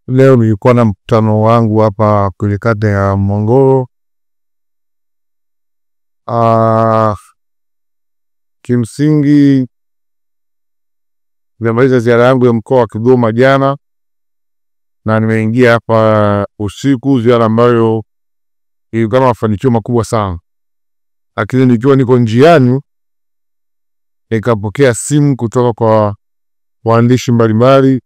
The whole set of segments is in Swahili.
Leo nilikuwa na mkutano wangu hapa kwenye kata ya Mongoro. Kimsingi nimemaliza ziara yangu ya mkoa wa Kigoma jana na nimeingia hapa usiku, ziara ambayo ilikuwa na mafanikio makubwa sana. Lakini nikiwa niko njiani nikapokea simu kutoka kwa waandishi mbalimbali,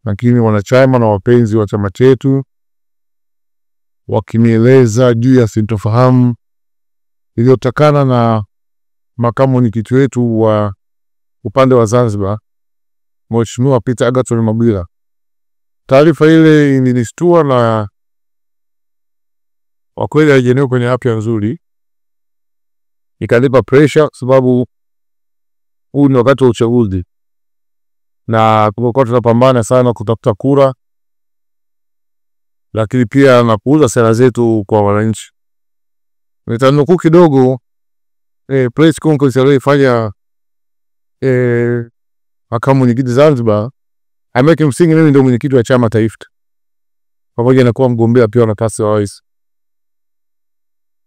lakini wanachama na wapenzi wa chama chetu, wakinieleza juu ya sintofahamu iliyotokana na makamu mwenyekiti wetu wa upande wa Zanzibar, Mheshimiwa Peter Agathon Mabwira. Taarifa ile ilinishtua na kwa kweli haijeneo kwenye afya nzuri, ikanipa pressure sababu huu ni wakati wa uchaguzi na tumekuwa tunapambana sana kutafuta kura, lakini pia na kuuza sera zetu kwa wananchi. Nitanukuu kidogo press conference aliyofanya makamu mwenyekiti Zanzibar, ambaye kimsingi mimi ndio mwenyekiti wa chama taifa pamoja na kuwa mgombea pia nafasi ya rais.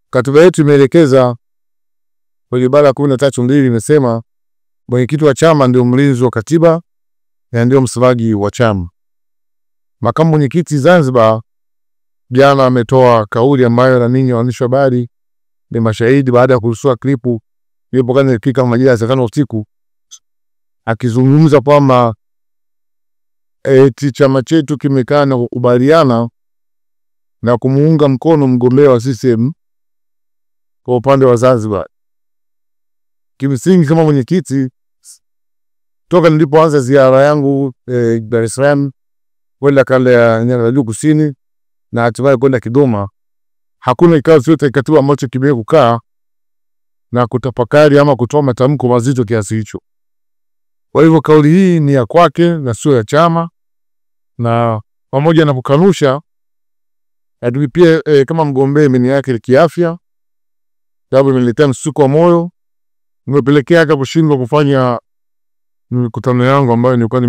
Katiba yetu imeelekeza kwenye ibara ya 13(2) imesema mwenyekiti wa chama ndio mlinzi wa katiba na ndio msemaji wa chama. Makamu mwenyekiti Zanzibar jana ametoa kauli ambayo na ninyi waandishi wa habari ni mashahidi, baada ya kurusua klipu iliyopokuwa inafika majira ya saa 5 usiku, akizungumza kwamba chama chetu kimekaa na kukubaliana na kumuunga mkono mgombea wa CCM kwa upande wa Zanzibar. Kimsingi kama mwenyekiti, toka nilipoanza ziara yangu Dar es Salaam kwenda kanda ya Nyanda za Juu Kusini na hatimaye kwenda Kigoma, hakuna kikao chochote katiba ambacho kimekukaa na kutafakari ama kutoa matamko mazito kiasi hicho. Kwa hivyo kauli hii ni ya kwake na sio ya chama, na pamoja na kukanusha adui pia kama mgombea imani yake kiafya, sababu imeniletea msuko wa moyo, nimepelekea hata kushindwa kufanya mikutano yangu ambayo nilikuwa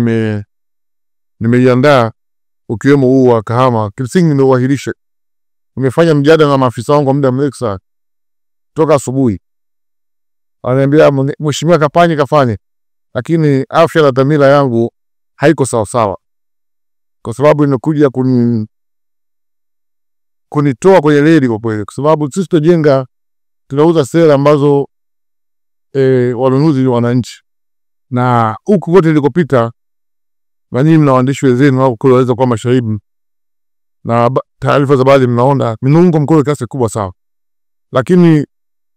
nimeiandaa ukiwemo huu wa Kahama. Kimsingi nimeuahirisha. Nimefanya mjadala na maafisa wangu kwa muda mrefu sana toka asubuhi. Ananiambia mheshimiwa kafanye, lakini afya na dhamira yangu haiko sawa sawa, kwa sababu inakuja kunitoa kwenye reli kwa kweli, kwa sababu sisi tunajenga, tunauza sera ambazo wanunuzi ni wananchi, na huku kote nilikopita na nyinyi mna waandishi wenzenu wao kule waweza kuwa mashahidi na taarifa za baadhi, mnaona minungo mkono kiasi kubwa sawa, lakini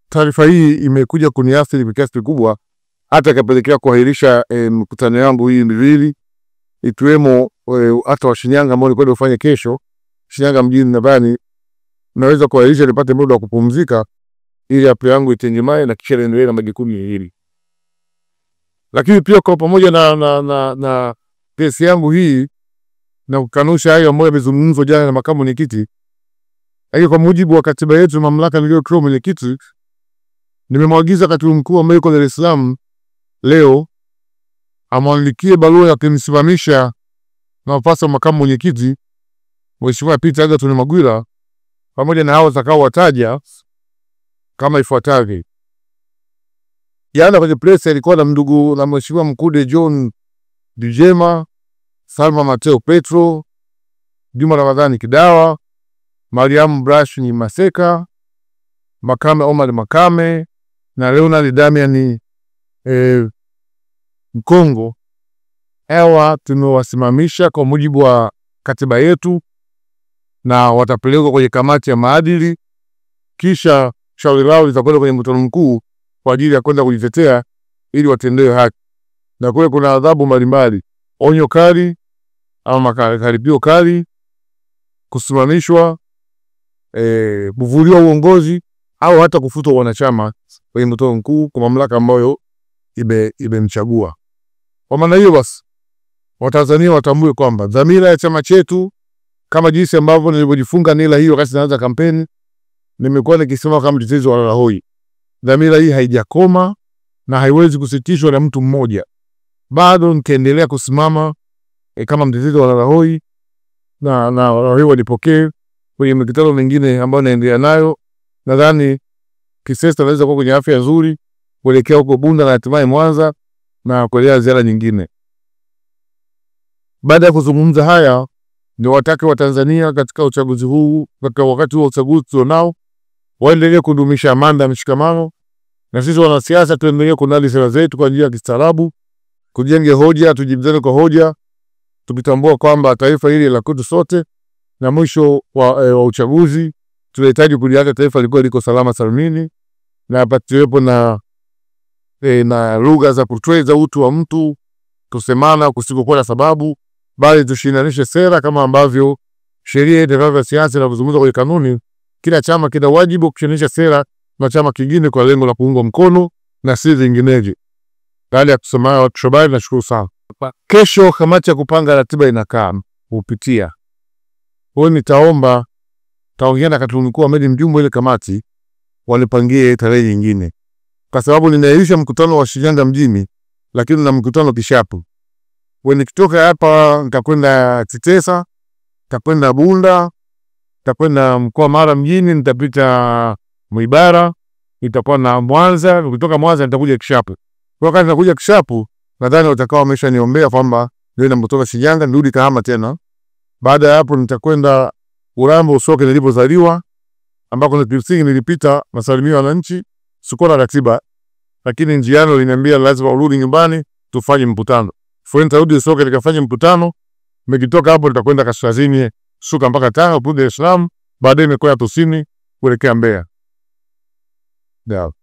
taarifa hii imekuja kuniathiri kiasi kikubwa hata kapelekea kuahirisha mkutano wangu hii miwili, ikiwemo hata wa Shinyanga ambao nilikuwa nifanye kesho Shinyanga mjini. Nadhani naweza kuahirisha nipate muda wa kupumzika ili afya yangu itenjemae na kisha niendelee na majukumu hili. Lakini pia kwa pamoja na kesi yangu hii na kukanusha hayo ambayo yamezungumzwa jana na makamu mwenyekiti, lakini kwa mujibu wa katiba yetu, mamlaka niliyopewa mwenyekiti, nimemwagiza katibu mkuu ambaye yuko Dar es Salaam leo amwandikie barua ya kumsimamisha nafasi ya makamu mwenyekiti Mheshimiwa Peter Agathon Mabwira pamoja na hao watakao wataja kama ifuatavyo. Jana kwenye press ilikuwa na ndugu na Mheshimiwa Mkude John Dijema, Salma Mateo Petro, Juma Ramadhani Kidawa, Mariam Brash ni Maseka, Makame Omar Makame na Leonard Damian Mkongo. Hawa tumewasimamisha kwa mujibu wa katiba yetu na watapelekwa kwenye kamati ya maadili, kisha shauri lao litakwenda kwenye mkutano mkuu kwa ajili ya kwenda kujitetea ili watendewe haki. Na kule kuna adhabu mbalimbali: onyo kali ama karipio kali, kusimamishwa, kuvuliwa uongozi au hata kufutwa wanachama kwenye mkutano mkuu kwa mamlaka ambayo imemchagua. Kwa maana hiyo basi Watanzania watambue kwamba dhamira ya chama chetu, kama jinsi ambavyo nilivyojifunga nila hiyo wakati naanza kampeni, nimekuwa nikisema kama mtetezi wa Walala, dhamira hii haijakoma na haiwezi kusitishwa na mtu mmoja. Bado nikaendelea kusimama kama mtetezi wa Walala na hiyo nipokee kwenye mikutano mingine ambayo naendelea nayo. Nadhani Kisesa inaweza kuwa kwenye afya nzuri kuelekea huko Bunda na hatimaye Mwanza na kuelekea ziara nyingine. Baada ya kuzungumza haya, ni watake wa Tanzania katika uchaguzi huu, katika wakati wa uchaguzi tunao, waendelee kudumisha amani na mshikamano, na sisi wanasiasa tuendelee kunadi sera zetu kwa njia ya kistaarabu, kujenge hoja, tujibizane kwa hoja, tukitambua kwamba taifa hili la kwetu sote, na mwisho wa uchaguzi tunahitaji kuliacha taifa liko salama salimini, na patiwepo na lugha za kutweza utu wa mtu, kusemana kusikokuwa na sababu, bali tushinanishe sera kama ambavyo sheria ya siasa inazungumza kwenye kanuni. Kila chama kina wajibu kushinanisha sera na chama kingine kwa lengo la kuunga mkono na si zingineje. Baada ya kusema watu shabari, nashukuru sana. Kesho kamati ya kupanga ratiba inakaa kupitia. Kwa hiyo nitaomba taongea na katibu mkuu Ahmed Mjumbe ile kamati wanipangie tarehe nyingine. Kwa sababu ninairisha mkutano wa Shinyanga mjini, lakini na mkutano Kishapu. Nikitoka hapa nitakwenda Kitesa, nitakwenda Bunda, nitakwenda mkoa Mara mjini, nitapita Mwibara, nitakuwa na Mwanza, nikitoka Mwanza nitakuja Kishapu. Kwa wakati nakuja Kishapu, nadhani watakao wameshaniombea kwamba ndio ninapotoka Shinyanga nirudi Kahama tena. Baada ya hapo nitakwenda Urambo Usoke nilipozaliwa, ambako nilipita masalimio wananchi. Sikuwa na ratiba, lakini njiani waliniambia lazima urudi nyumbani tufanye mkutano. Kwa nitarudi Usoke nikafanye mkutano. Nikitoka hapo nitakwenda kaskazini shuka mpaka Tanga, Dar es Salaam, baadaye nimekwenda kusini kuelekea Mbeya. Ndio.